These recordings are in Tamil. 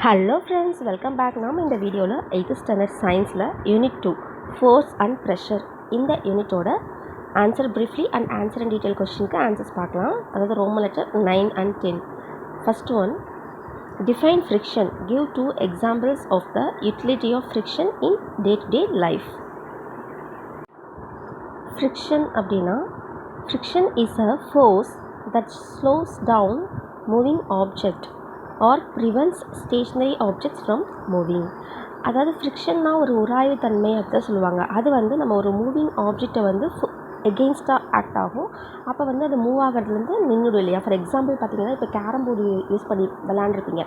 Hello friends, welcome back. நாம் இந்த வீடியோவில் 8th ஸ்டாண்டர்ட் சயின்ஸில் யூனிட் 2 ஃபோர்ஸ் அண்ட் ப்ரெஷர் இந்த யூனிட்டோட answer briefly and answer and detail கொஸ்டினுக்கு ஆன்சர்ஸ் பார்க்கலாம். அதாவது Roman letter 9 and 10. First one, define friction. Give 2 examples of the utility of friction in day to day life. Friction அப்படின்னா, friction is a force that slows down moving object or prevents stationary objects from moving. அதாவது ஃப்ரிக்ஷன்னா ஒரு உராய்வு தன்மை அப்படிதான் சொல்லுவாங்க. அது வந்து நம்ம ஒரு மூவிங் ஆப்ஜெக்டை வந்து எகெயின்ஸ்டாக ஆக்ட் ஆகும். அப்போ வந்து அது மூவ் ஆகிறதுலேருந்து நின்றுடும் இல்லையா. ஃபார் எக்ஸாம்பிள் பார்த்தீங்கன்னா, இப்போ கேரம் போர்டு யூஸ் பண்ணி விளாண்டுருப்பீங்க.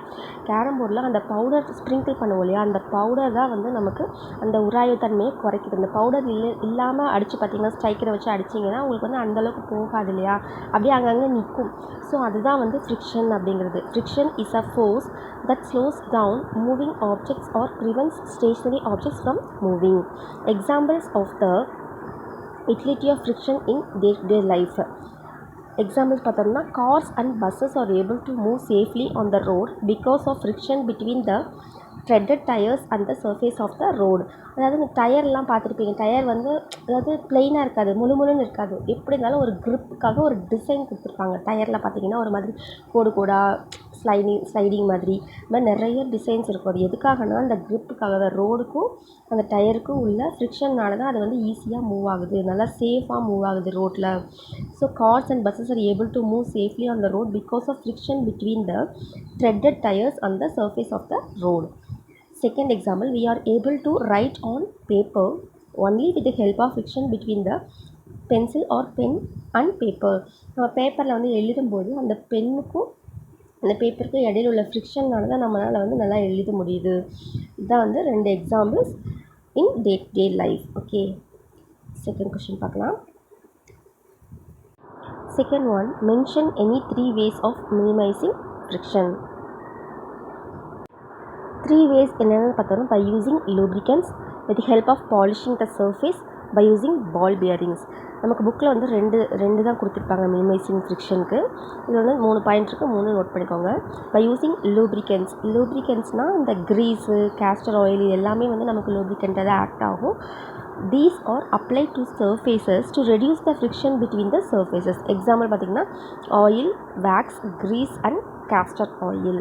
கேரம் போர்டில் அந்த பவுடர் ஸ்ப்ரிங்கிள் பண்ணுவோம் இல்லையா, அந்த பவுடர் தான் வந்து நமக்கு அந்த உராய்வு தன்மையை குறைக்குது. அந்த பவுடர் இல்லாமல் அடித்து பார்த்தீங்கன்னா, ஸ்ட்ரைக்கரை வச்சு அடிச்சிங்கன்னா உங்களுக்கு வந்து அந்தளவுக்கு போகாது இல்லையா, அப்படியே அங்கங்கே நிற்கும். ஸோ அதுதான் வந்து ஃப்ரிக்ஷன் அப்படிங்கிறது. Friction is a force that slows down moving objects or prevents stationary objects from moving. Examples of the utility of friction in day-to-day life. Examples பார்த்தோம்னா, cars and buses are able to move safely on the road because of friction between the threaded tires and the surface of the road. அதாவது இந்த டயர்லாம் பார்த்துருப்பீங்க. டயர் வந்து அதாவது பிளெயினாக இருக்காது, முழுமுழுன்னு இருக்காது. எப்படி இருந்தாலும் ஒரு க்ரிப்புக்காக ஒரு டிசைன் கொடுத்துருப்பாங்க. டயரில் பார்த்தீங்கன்னா ஒரு மாதிரி கோடு கோடாக ஸ்லைடிங் மாதிரி இந்த மாதிரி நிறைய டிசைன்ஸ் இருக்கும். அது எதுக்காகனா அந்த க்ரிப்புக்காக தான். ரோடுக்கும் அந்த டயருக்கும் உள்ள ஃப்ரிக்ஷன்னால தான் அது வந்து ஈஸியாக மூவ் ஆகுது, நல்லா சேஃபாக மூவ் ஆகுது ரோட்டில். So cars and buses are able to move safely on the road because of friction between the threaded tires on the surface of the road. Second example, we are able to write on paper only with the help of friction between the pencil or pen and paper. நம்ம பேப்பரில் வந்து எழுதும்போது அந்த பென்னுக்கும் அந்த பேப்பருக்கும் இடையில் உள்ள ஃப்ரிக்ஷன்னால தான் நம்மளால் வந்து நல்லா எழுத முடியுது. இதுதான் வந்து 2 examples in day to day life. Okay, second question பார்க்கலாம். Second one, mention any 3 ways of minimizing friction. 3 ways என்னென்னு பார்த்தோம். by using lubricants, with the help of polishing the surface, by using ball bearings. நமக்கு புக்கில் வந்து ரெண்டு தான் கொடுத்துருப்பாங்க மினிமைசிங் ஃப்ரிக்ஷனுக்கு. இது வந்து 3 பாயிண்ட் இருக்குது, 3 நோட் பண்ணிக்கோங்க. By using lubricants. லூப்ரிகன்ஸ்னால் இந்த க்ரீஸு, கேஸ்டர் ஆயில், இது எல்லாமே வந்து நமக்கு லூப்ரிகண்ட்டாக தான் ஆக்ட் ஆகும். These are applied to surfaces to reduce the friction between the surfaces. Example பார்த்திங்கன்னா, oil, wax, grease and castor oil.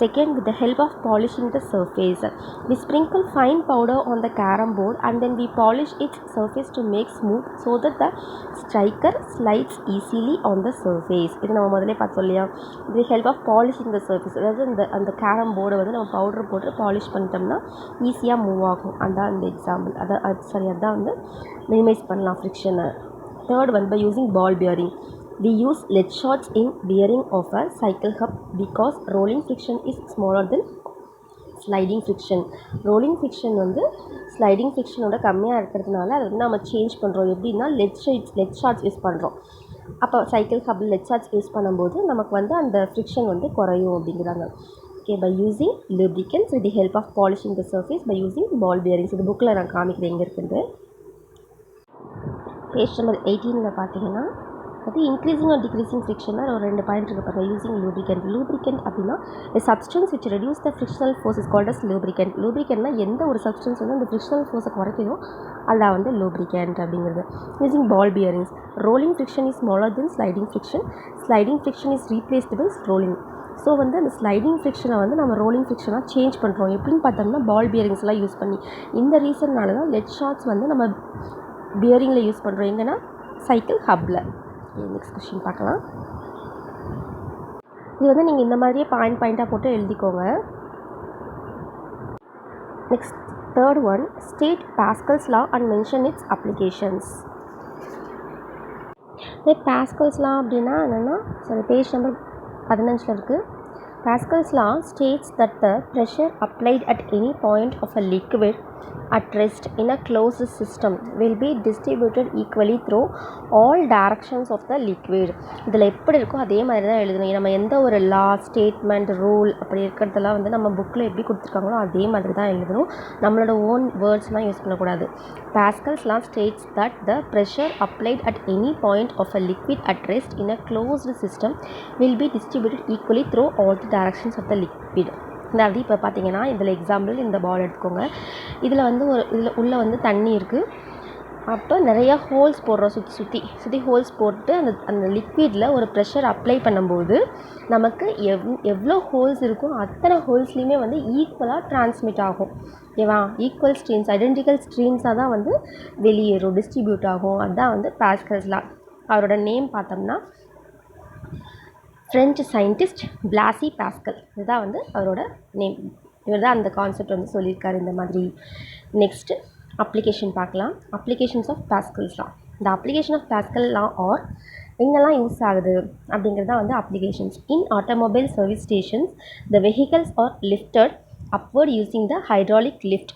Second, with the help of polishing the surface, we sprinkle fine powder on the carom board and then we polish its surface to make smooth so that the striker slides easily on the surface. இது நம்ம முதல்ல பார்த்தோம் இல்லையா. with the help of polishing the surface, அதாவது அந்த கேரம் போர்டை வந்து நம்ம பவுடர் போட்டு பாலிஷ் பண்ணிட்டோம்னா ஈஸியாக மூவ் ஆகும். அதான் அந்த எக்ஸாம்பிள். அதான் வந்து மினிமைஸ் பண்ணலாம் ஃப்ரிக்ஷனை. Third one, by using ball bearing. We use lead shots in bearing of a cycle hub because rolling friction is smaller than sliding friction. rolling friction வந்து sliding frictionோட கம்மியாக இருக்கிறதுனால அதை வந்து நம்ம சேஞ்ச் பண்ணுறோம். எப்படின்னா லெட் ஷாட்ஸ் யூஸ் பண்ணுறோம். அப்போ சைக்கிள் ஹப்பில் லெட் ஷாட்ஸ் யூஸ் பண்ணும்போது நமக்கு வந்து அந்த ஃப்ரிக்ஷன் வந்து குறையும் அப்படிங்கிறாங்க. Okay, by using lubricants with the help of polishing the surface by using ball bearings. இது புக்கில் நான் காமிக்கிறேன் எங்கே இருக்குது. பேஜ் நம்பர் 18 பார்த்தீங்கன்னா, அது இன்க்ரீசிங் ஆர் டிக்ரீசிங் ஃப்ரிக்ஷனாக ஒரு 2 பாயிண்ட் இருக்குது பாருங்கள். Using lubricant. லூப்ரிகன்ட் அப்படின்னா a substance which reduce the frictional force is called as lubricant. லூப்ரிகன்ட்னா எந்த ஒரு சப்ஸ்டன்ஸ் வந்து அந்த ஃப்ரிக்ஷனல் ஃபோர்ஸை குறைக்குதோ அதான் வந்து லூப்ரிகன்ட் அப்படிங்கிறது. Using ball bearings. Rolling friction is smaller than sliding friction. Sliding friction is replaced by rolling. So வந்து அந்த ஸ்லைடிங் ஃப்ரிக்ஷனை வந்து நம்ம ரோலிங் ஃப்ரிக்ஷனாக சேஞ்ச் பண்ணுறோம். எப்படின்னு பார்த்தோம்னா பால் பியரிங்ஸ்லாம் யூஸ் பண்ணி. இந்த ரீசன்னால தான் லெட் ஷாட்ஸ் வந்து நம்ம பியரிங்கில் யூஸ் பண்ணுறோம். எங்கன்னா சைக்கிள் ஹப்பில். நெக்ஸ்ட் கொஸ்டின் பார்க்கலாம். இது வந்து நீங்கள் இந்த மாதிரியே பாயிண்ட்டாக போட்டு எழுதிக்கோங்க. Next third one, state Pascal's law and mention its applications. Pascal's law அப்படின்னா என்னென்னா, பேஜ் நம்பர் 15 இருக்குது. Pascal's law states that the pressure applied at any point of a liquid at rest in a closed system will be distributed equally through all directions of the liquid. இதில் எப்படி இருக்கோ அதே மாதிரி தான் எழுதணும். நம்ம எந்த ஒரு லா, ஸ்டேட்மெண்ட், ரூல் அப்படி இருக்கிறதெல்லாம் வந்து நம்ம புக்கில் எப்படி கொடுத்துருக்காங்களோ அதே மாதிரி தான் எழுதணும். நம்மளோட ஓன் வேர்ட்ஸ்லாம் யூஸ் பண்ணக்கூடாது. Pascal's law states that the pressure applied at any point of a liquid at rest in a closed system will be distributed equally through all the directions of the liquid. அதாவது இப்போ பார்த்தீங்கன்னா இதில் எக்ஸாம்பிள் இந்த பால் எடுத்துக்கோங்க. இதில் வந்து இதில் உள்ளே வந்து தண்ணி இருக்குது. அப்போ நிறையா ஹோல்ஸ் போடுறோம், சுற்றி ஹோல்ஸ் போட்டு அந்த லிக்விடில் ஒரு ப்ரெஷர் அப்ளை பண்ணும்போது நமக்கு எவ்வளோ ஹோல்ஸ் இருக்கோ அத்தனை ஹோல்ஸ்லேயுமே வந்து ஈக்குவலாக ட்ரான்ஸ்மிட் ஆகும். ஓகேவா? ஈக்குவல் ஸ்ட்ரீம்ஸ், ஐடென்டிக்கல் ஸ்ட்ரீம்ஸாக தான் வந்து வெளியேறும், டிஸ்ட்ரிபியூட் ஆகும். அதுதான் வந்து பாஸ்கல்ஸ் லா. அவரோட நேம் பார்த்தோம்னா ஃப்ரெஞ்சு சயின்டிஸ்ட் பிளாசி பாஸ்கல். இதுதான் வந்து அவரோட நேம். இவர் தான் அந்த கான்செப்ட் வந்து சொல்லியிருக்காரு இந்த மாதிரி. நெக்ஸ்ட்டு அப்ளிகேஷன் பார்க்கலாம். Applications of Pascal's law. இந்த application of Pascal law are எங்கெல்லாம் யூஸ் ஆகுது அப்படிங்கிறது தான் வந்து applications. In automobile service stations the vehicles are lifted upward using the hydraulic lift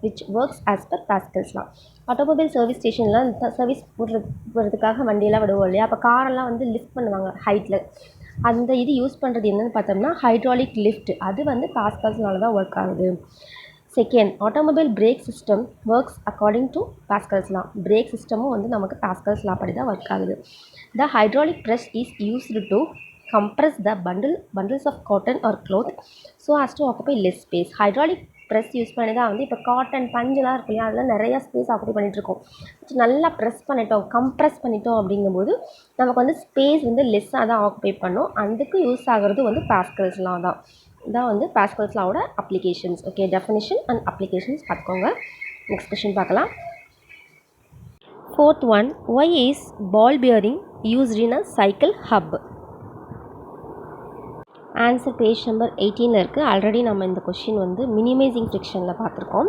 which works as per Pascal's law. Automobile service ஸ்டேஷன்லாம் சர்வீஸ் போடுறதுக்காக வண்டியெல்லாம் விடுவோம் இல்லையா? அப்போ காரெல்லாம் வந்து லிஃப்ட் பண்ணுவாங்க ஹைட்டில். அந்த இது யூஸ் பண்ணுறது என்னென்னு பார்த்தோம்னா ஹைட்ராலிக் லிஃப்ட். அது வந்து பாஸ்கல்ஸ்னால தான் ஒர்க் ஆகுது. Second, automobile brake system works according to Pascal's law. Brake சிஸ்டமும் வந்து நமக்கு பாஸ்கல்ஸ் லா படி தான் ஒர்க் ஆகுது. The hydraulic press is used to compress the bundles of cotton or cloth so as to occupy less space. Hydraulic press use பண்ணி தான் வந்து இப்போ காட்டன் பஞ்செலாம் இருக்கு இல்லையா? அதில் நிறையா ஸ்பேஸ் ஆக்குபை பண்ணிகிட்ருக்கோம். நல்லா ப்ரெஸ் பண்ணிட்டோம், கம்ப்ரெஸ் பண்ணிட்டோம் அப்படிங்கும்போது நமக்கு வந்து ஸ்பேஸ் வந்து லெஸ்ஸாக தான் ஆக்குபை பண்ணும். அதுக்கு யூஸ் ஆகிறது வந்து பாஸ்கல்ஸ் லா தான். இதான் வந்து பாஸ்கல்ஸ் லாவோட applications. Okay, definition and applications பார்த்துக்கோங்க. நெக்ஸ்ட் கொஸ்டின் பார்க்கலாம். Fourth one, why is ball bearing used in a cycle hub? Answer page number 18 இருக்குது. ஆல்ரெடி நம்ம இந்த கொஷின் வந்து மினிமைசிங் ஃப்ரிக்ஷனில் பார்த்துருக்கோம்.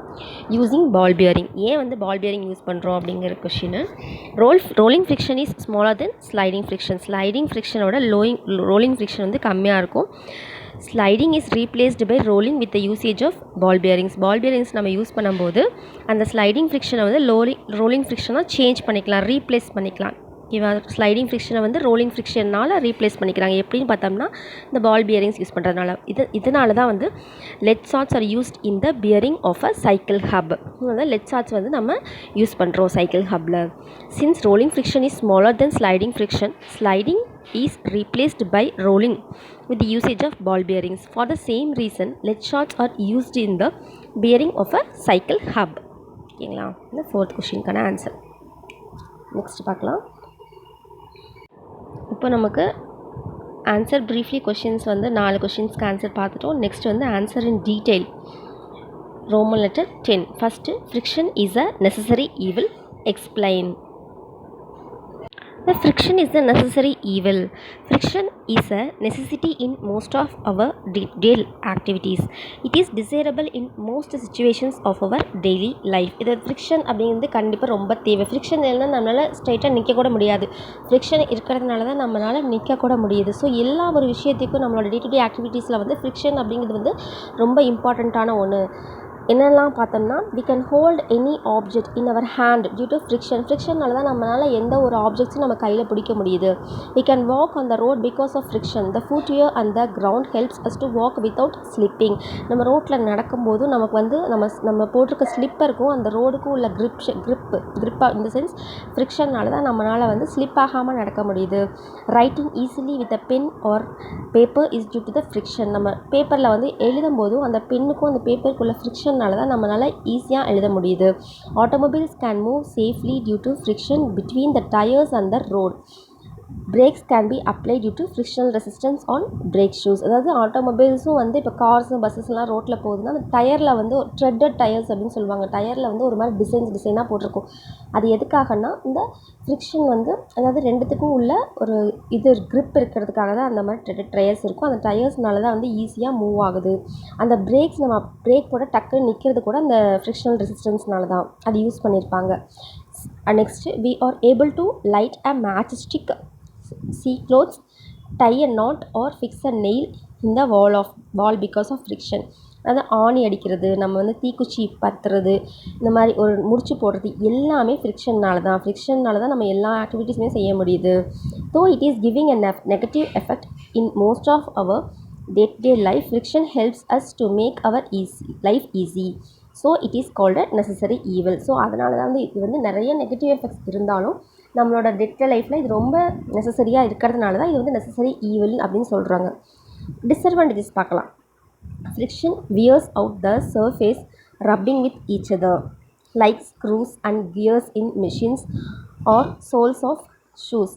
Using ball bearing. ஏன் வந்து பால் பியரிங் யூஸ் பண்ணுறோம் அப்படிங்கிற question. Rolling friction is smaller than sliding friction. Sliding ஃப்ரிக்ஷனோட ரோலிங் ஃப்ரிக்ஷன் வந்து கம்மியாக இருக்கும். Sliding is replaced by rolling with the usage of ball bearings. Ball bearings நம்ம யூஸ் பண்ணும்போது அந்த ஸ்லைடிங் ஃப்ரிக்ஷனை வந்து ரோலிங் ஃப்ரிக்ஷனாக சேஞ்ச் பண்ணிக்கலாம், ரீப்ளேஸ் பண்ணிக்கலாம். ஓகேவா? ஸ்லைடிங் ஃப்ரிக்ஷனை வந்து ரோலிங் ஃப்ரிக்ஷனால் ரீப்ளேஸ் பண்ணிக்கிறாங்க. எப்படின்னு பார்த்தோம்னா இந்த பால் பியரிங்ஸ் யூஸ் பண்ணுறதுனால. இதனால தான் வந்து lead shots are used in the bearing of a cycle hub. Lead shots வந்து நம்ம யூஸ் பண்ணுறோம் சைக்கிள் ஹப்பில். Since rolling friction is smaller than sliding friction, sliding is replaced by rolling with the usage of ball bearings. For the same reason, lead shots are used in the bearing of a cycle hub. ஓகேங்களா? இந்த ஃபோர்த் கொஷினுக்கான ஆன்சர். நெக்ஸ்ட் பார்க்கலாம். இப்போ நமக்கு ஆன்சர் ப்ரீஃப்லி கொஷின்ஸ் வந்து 4 கொஷின்ஸ்க்கு ஆன்சர் பார்த்துட்டோம். நெக்ஸ்ட் வந்து answer in detail. Roman letter 10. First, friction is a necessary evil. Explain. The friction is a necessary evil. Friction is a necessity in most of our daily activities. It is desirable in most situations of our daily life. இது ஃப்ரிக்ஷன் அப்படிங்கிறது கண்டிப்பாக ரொம்ப தேவை. ஃப்ரிக்ஷன் இல்லைன்னா நம்மளால் ஸ்ட்ரைட்டாக நிற்க கூட முடியாது. ஃப்ரிக்ஷன் இருக்கிறதுனால தான் நம்மளால் நிற்க கூட முடியுது. ஸோ எல்லா ஒரு விஷயத்துக்கும் நம்மளோட டே டு டே ஆக்டிவிட்டீஸில் வந்து ஃப்ரிக்ஷன் அப்படிங்கிறது வந்து ரொம்ப இம்பார்ட்டண்ட்டான ஒன்று. என்னெல்லாம் பார்த்தோம்னா, we can hold any object in our hand due to friction. ஃப்ரிக்ஷனால தான் நம்மளால் எந்த ஒரு ஆப்ஜெக்ட்ஸும் நம்ம கையில் பிடிக்க முடியுது. we can walk on the road because of friction. the footwear and the ground helps us to walk without slipping. நம்ம ரோட்டில் நடக்கும்போது நமக்கு வந்து நம்ம போட்டிருக்க ஸ்லிப்பருக்கும் அந்த ரோடுக்கும் உள்ள grip இந்த சென்ஸ் ஃப்ரிக்ஷனால தான் நம்மளால் வந்து ஸ்லிப் ஆகாமல் நடக்க முடியுது. Writing easily with a pen or paper is due to the friction. நம்ம பேப்பரில் வந்து எழுதும்போதும் அந்த பென்னுக்கும் அந்த பேப்பருக்குள்ள ஃப்ரிக்ஷன் தான் நம்மளால ஈஸியாக எழுத முடியுது. Automobiles can move safely due to friction between the tyres and the road. Brakes can be apply due to frictional resistance on brake shoes. அதாவது ஆட்டோமொபைல்ஸும் வந்து இப்போ கார்ஸு பஸ்ஸஸ்லாம் ரோட்டில் போகுதுன்னா அந்த டயரில் வந்து த்ரெட்டட் டயர்ஸ் அப்படின்னு சொல்லுவாங்க. டயரில் வந்து ஒரு மாதிரி டிசைனாக போட்டிருக்கும். அது எதுக்காகனா இந்த ஃப்ரிக்ஷன் வந்து அதாவது ரெண்டுத்துக்கும் உள்ள ஒரு grip இருக்கிறதுக்காக தான் அந்த மாதிரி த்ரெட்டட் டயர்ஸ் இருக்கும். அந்த டயர்ஸ்னால தான் வந்து ஈஸியாக மூவ் ஆகுது. அந்த பிரேக்ஸ் நம்ம பிரேக் போட டக்குன்னு நிற்கிறது கூட அந்த ஃப்ரிக்ஷனல் ரெசிஸ்டன்ஸ்னால தான் அது யூஸ் பண்ணியிருப்பாங்க. Next, we are able to light a matchstick, see clothes, tie a knot or fix a nail in the wall because of friction. அதாவது ஆணி அடிக்கிறது, நம்ம வந்து தீக்குச்சி பற்றுறது, இந்த மாதிரி ஒரு முடிச்சு போடுறது எல்லாமே ஃப்ரிக்ஷன்னால தான் நம்ம எல்லா ஆக்டிவிட்டீஸுமே செய்ய முடியுது. So it is giving a negative effect in most of our day-to-day life. Friction helps us to make our life easy. So it is called a necessary evil. So அதனால தான் வந்து இது வந்து நிறைய நெகட்டிவ் எஃபெக்ட்ஸ் இருந்தாலும் நம்மளோட டே லைஃப்பில் இது ரொம்ப நெசசரியாக இருக்கிறதுனால தான் இது வந்து நெசசரி ஈவில் அப்படின்னு சொல்கிறாங்க. டிஸ்அட்வான்டேஜஸ் பார்க்கலாம். Friction wears out the surface rubbing with each other, like screws and gears in machines or soles of shoes.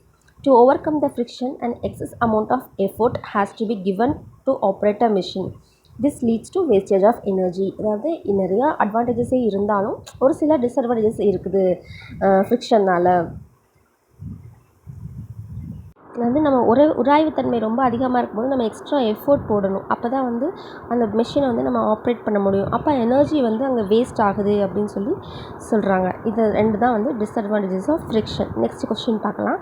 To overcome the friction, an excess amount of effort has to be given to operate a machine. This leads to wastage of energy. அதாவது நிறையா அட்வான்டேஜஸே இருந்தாலும் ஒரு சில டிஸ்அட்வான்டேஜஸ் இருக்குது ஃப்ரிக்ஷனால். வந்து நம்ம உராய்வுத்தன்மை ரொம்ப அதிகமாக இருக்கும்போது நம்ம எக்ஸ்ட்ரா எஃபோர்ட் போடணும். அப்போ தான் வந்து அந்த மெஷினை வந்து நம்ம ஆப்ரேட் பண்ண முடியும். அப்போ எனர்ஜி வந்து அங்கே வேஸ்ட் ஆகுது அப்படின்னு சொல்கிறாங்க. இது 2 தான் வந்து disadvantages of friction. Next question பார்க்கலாம்.